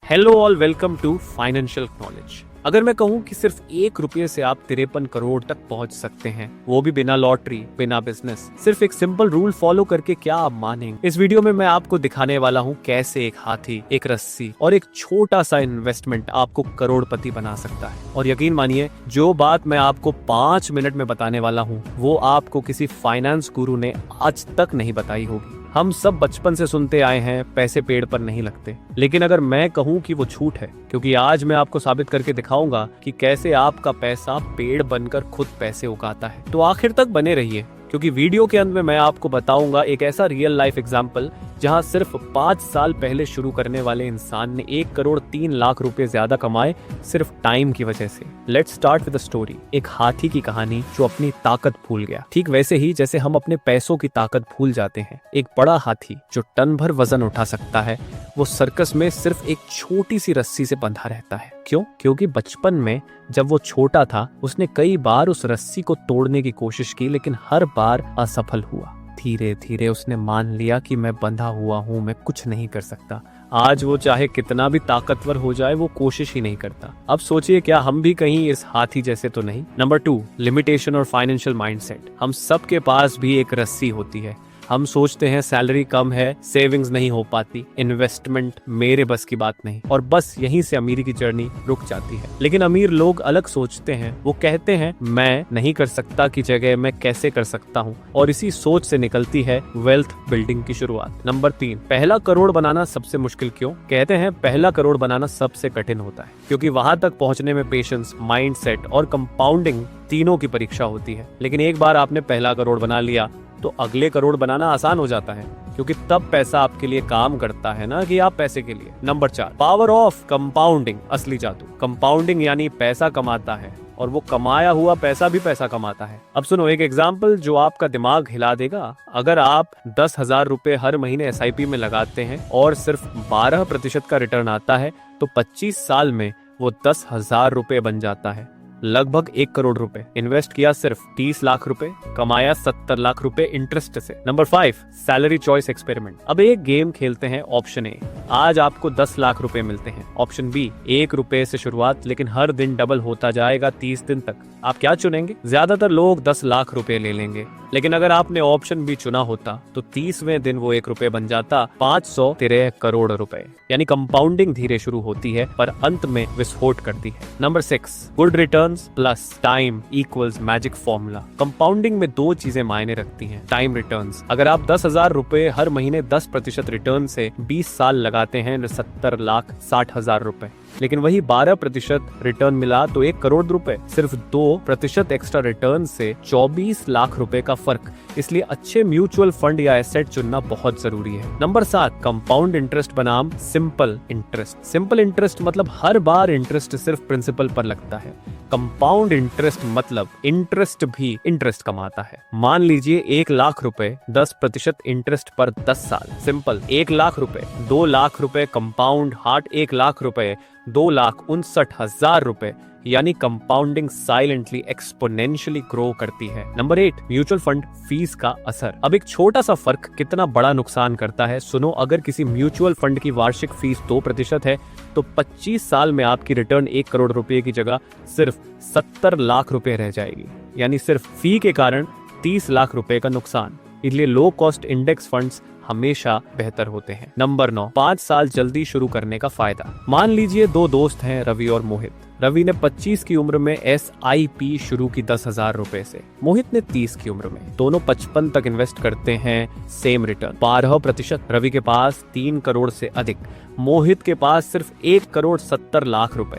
Hello all, welcome to financial knowledge. अगर मैं कहूं कि सिर्फ 1 रुपये से आप 53 करोड़ तक पहुंच सकते हैं, वो भी बिना लॉटरी, बिना बिजनेस, सिर्फ एक सिंपल रूल फॉलो करके, क्या आप मानेंगे? इस वीडियो में मैं आपको दिखाने वाला हूं कैसे एक हाथी, एक रस्सी और एक छोटा सा इन्वेस्टमेंट आपको करोड़पति बना सकता है। और यकीन मानिए, जो बात मैं आपको 5 मिनट में बताने वाला हूँ वो आपको किसी फाइनेंस गुरु ने आज तक नहीं बताई होगी। हम सब बचपन से सुनते आए हैं पैसे पेड़ पर नहीं लगते, लेकिन अगर मैं कहूं कि वो झूठ है, क्योंकि आज मैं आपको साबित करके दिखाऊंगा कि कैसे आपका पैसा पेड़ बनकर खुद पैसे उगाता है। तो आखिर तक बने रहिए, क्योंकि वीडियो के अंत में मैं आपको बताऊंगा एक ऐसा रियल लाइफ एग्जाम्पल जहां सिर्फ 5 साल पहले शुरू करने वाले इंसान ने 1 करोड़ 3 लाख रुपए ज्यादा कमाए सिर्फ टाइम की वजह से। Let's start with the story. एक हाथी की कहानी जो अपनी ताकत भूल गया, ठीक वैसे ही जैसे हम अपने पैसों की ताकत भूल जाते हैं। एक बड़ा हाथी जो टन भर वजन उठा सकता है, वो सर्कस में सिर्फ एक छोटी सी रस्सी से बंधा रहता है। क्यों? क्योंकि बचपन में जब वो छोटा था, उसने कई बार उस रस्सी को तोड़ने की कोशिश की, लेकिन हर बार असफल हुआ। धीरे धीरे उसने मान लिया कि मैं बंधा हुआ हूँ, मैं कुछ नहीं कर सकता। आज वो चाहे कितना भी ताकतवर हो जाए, वो कोशिश ही नहीं करता। अब सोचिए, क्या हम भी कहीं इस हाथी जैसे तो नहीं? नंबर 2, लिमिटेशन और फाइनेंशियल माइंडसेट। हम सबके पास भी एक रस्सी होती है। हम सोचते हैं सैलरी कम है, सेविंग्स नहीं हो पाती, इन्वेस्टमेंट मेरे बस की बात नहीं, और बस यहीं से अमीरी की जर्नी रुक जाती है। लेकिन अमीर लोग अलग सोचते हैं। वो कहते हैं मैं नहीं कर सकता की जगह मैं कैसे कर सकता हूँ, और इसी सोच से निकलती है वेल्थ बिल्डिंग की शुरुआत। नंबर 3, पहला करोड़ बनाना सबसे मुश्किल क्यों? कहते हैं पहला करोड़ बनाना सबसे कठिन होता है, क्योंकि वहां तक पहुंचने में पेशेंस, माइंडसेट और कंपाउंडिंग तीनों की परीक्षा होती है। लेकिन एक बार आपने पहला करोड़ बना लिया तो अगले करोड़ बनाना आसान हो जाता है, क्योंकि तब पैसा आपके लिए काम करता है, ना कि आप पैसे के लिए। नंबर 4, पावर ऑफ कंपाउंडिंग, असली जादू। कंपाउंडिंग यानी पैसा कमाता है, और वो कमाया हुआ पैसा भी पैसा कमाता है। अब सुनो एक एग्जाम्पल जो आपका दिमाग हिला देगा। अगर आप 10,000 रुपए हर महीने SIP में लगाते हैं और सिर्फ 12% का रिटर्न आता है, तो 25 साल में वो 10,000 रुपए बन जाता है, लगभग 1 करोड़ रुपए। इन्वेस्ट किया सिर्फ 30 लाख रुपए, कमाया 70 लाख रुपए इंटरेस्ट से। Number 5, salary choice experiment. अब एक गेम खेलते हैं। ऑप्शन ए, आज आपको 10 लाख रुपए मिलते हैं। ऑप्शन बी, 1 रुपए से शुरुआत, लेकिन हर दिन डबल होता जाएगा 30 दिन तक। आप क्या चुनेंगे? ज्यादातर लोग 10 लाख रुपए ले लेंगे, लेकिन अगर आपने ऑप्शन बी चुना होता तो 30वें दिन वो 1 रुपए बन जाता 513 करोड़ रुपए। यानी कंपाउंडिंग धीरे शुरू होती है पर अंत में विस्फोट करती है। Number 6, good returns plus time equals magic formula. Compounding में 2 चीजें मायने रखती हैं। टाइम रिटर्न्स, अगर आप 10,000 रुपए हर महीने 10% रिटर्न से 20 साल लगाते हैं, 70,60,000 रुपए। लेकिन वही 12% रिटर्न मिला तो 1 करोड़ रुपए। सिर्फ 2% एक्स्ट्रा रिटर्न से 24 लाख रुपए का फर्क। इसलिए अच्छे म्यूचुअल फंड या एसेट चुनना बहुत जरूरी है। नंबर 7, कंपाउंड इंटरेस्ट बनाम सिंपल इंटरेस्ट। सिंपल इंटरेस्ट मतलब हर बार इंटरेस्ट सिर्फ प्रिंसिपल पर लगता है। कंपाउंड इंटरेस्ट मतलब इंटरेस्ट भी इंटरेस्ट कमाता है। मान लीजिए 1 लाख रुपए, 10% इंटरेस्ट पर 10 साल। सिंपल 1 लाख रुपए, 2 लाख रुपए, कंपाउंड हार्ट 1 लाख रुपए, 2,59,000 रुपए। यानी कंपाउंडिंग साइलेंटली एक्सपोनेंशियली ग्रो करती है। नंबर 8, म्यूचुअल फंड फीस का असर। अब एक छोटा सा फर्क कितना बड़ा नुकसान करता है, सुनो। अगर किसी म्यूचुअल फंड की वार्षिक फीस 2% है, तो 25 साल में आपकी रिटर्न 1 करोड़ रुपए की जगह सिर्फ 70 लाख रुपए रह जाएगी। यानी सिर्फ फी के कारण 30 लाख रुपए का नुकसान। इसलिए लो कॉस्ट इंडेक्स फंड्स हमेशा बेहतर होते हैं। नंबर 9, 5 साल जल्दी शुरू करने का फायदा। मान लीजिए 2 दोस्त हैं, रवि और मोहित। रवि ने 25 की उम्र में SIP शुरू की 10,000 रुपए से। मोहित ने 30 की उम्र में। दोनों 55 तक इन्वेस्ट करते हैं, सेम रिटर्न 12%। रवि के पास 3 करोड़ से अधिक, मोहित के पास सिर्फ 1 करोड़ 70 लाख रुपए।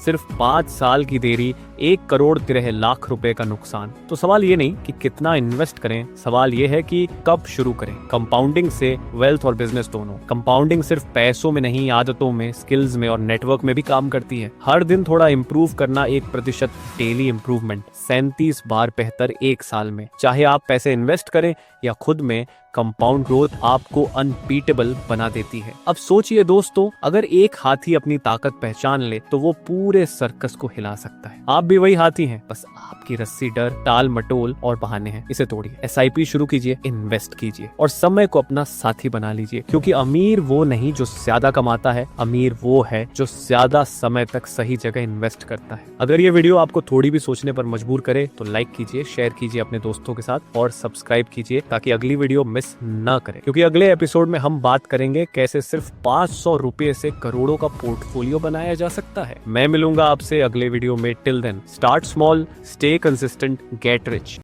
सिर्फ 5 साल की देरी, 1 करोड़ 13 लाख रुपए का नुकसान। तो सवाल ये नहीं कि कितना इन्वेस्ट करें, सवाल ये है कि कब शुरू करें। कंपाउंडिंग से वेल्थ और बिजनेस दोनों। कंपाउंडिंग सिर्फ पैसों में नहीं, आदतों में, स्किल्स में और नेटवर्क में भी काम करती है। हर दिन थोड़ा इंप्रूव करना, 1% डेली इंप्रूवमेंट, 37 बार बेहतर 1 साल में। चाहे आप पैसे इन्वेस्ट करें या खुद में, कंपाउंड ग्रोथ आपको अनबीटेबल बना देती है। अब सोचिए दोस्तों, अगर एक हाथी अपनी ताकत पहचान ले तो वो पूरे सर्कस को हिला सकता है। आप भी वही हाथी हैं, बस आपकी रस्सी डर, टाल मटोल और बहाने हैं। इसे तोड़िए, एसआईपी शुरू कीजिए, इन्वेस्ट कीजिए और समय को अपना साथी बना लीजिए, क्योंकि अमीर वो नहीं जो ज्यादा कमाता है, अमीर वो है जो ज्यादा समय तक सही जगह इन्वेस्ट करता है। अगर ये वीडियो आपको थोड़ी भी सोचने पर मजबूर करे तो लाइक कीजिए, शेयर कीजिए अपने दोस्तों के साथ और सब्सक्राइब कीजिए ताकि अगली वीडियो मिस ना करें, क्योंकि अगले एपिसोड में हम बात करेंगे कैसे सिर्फ 500 रुपए से करोड़ों का पोर्टफोलियो बनाया जा सकता है। मैं मिलूंगा आपसे अगले वीडियो में। Till then, start small, stay consistent, get rich.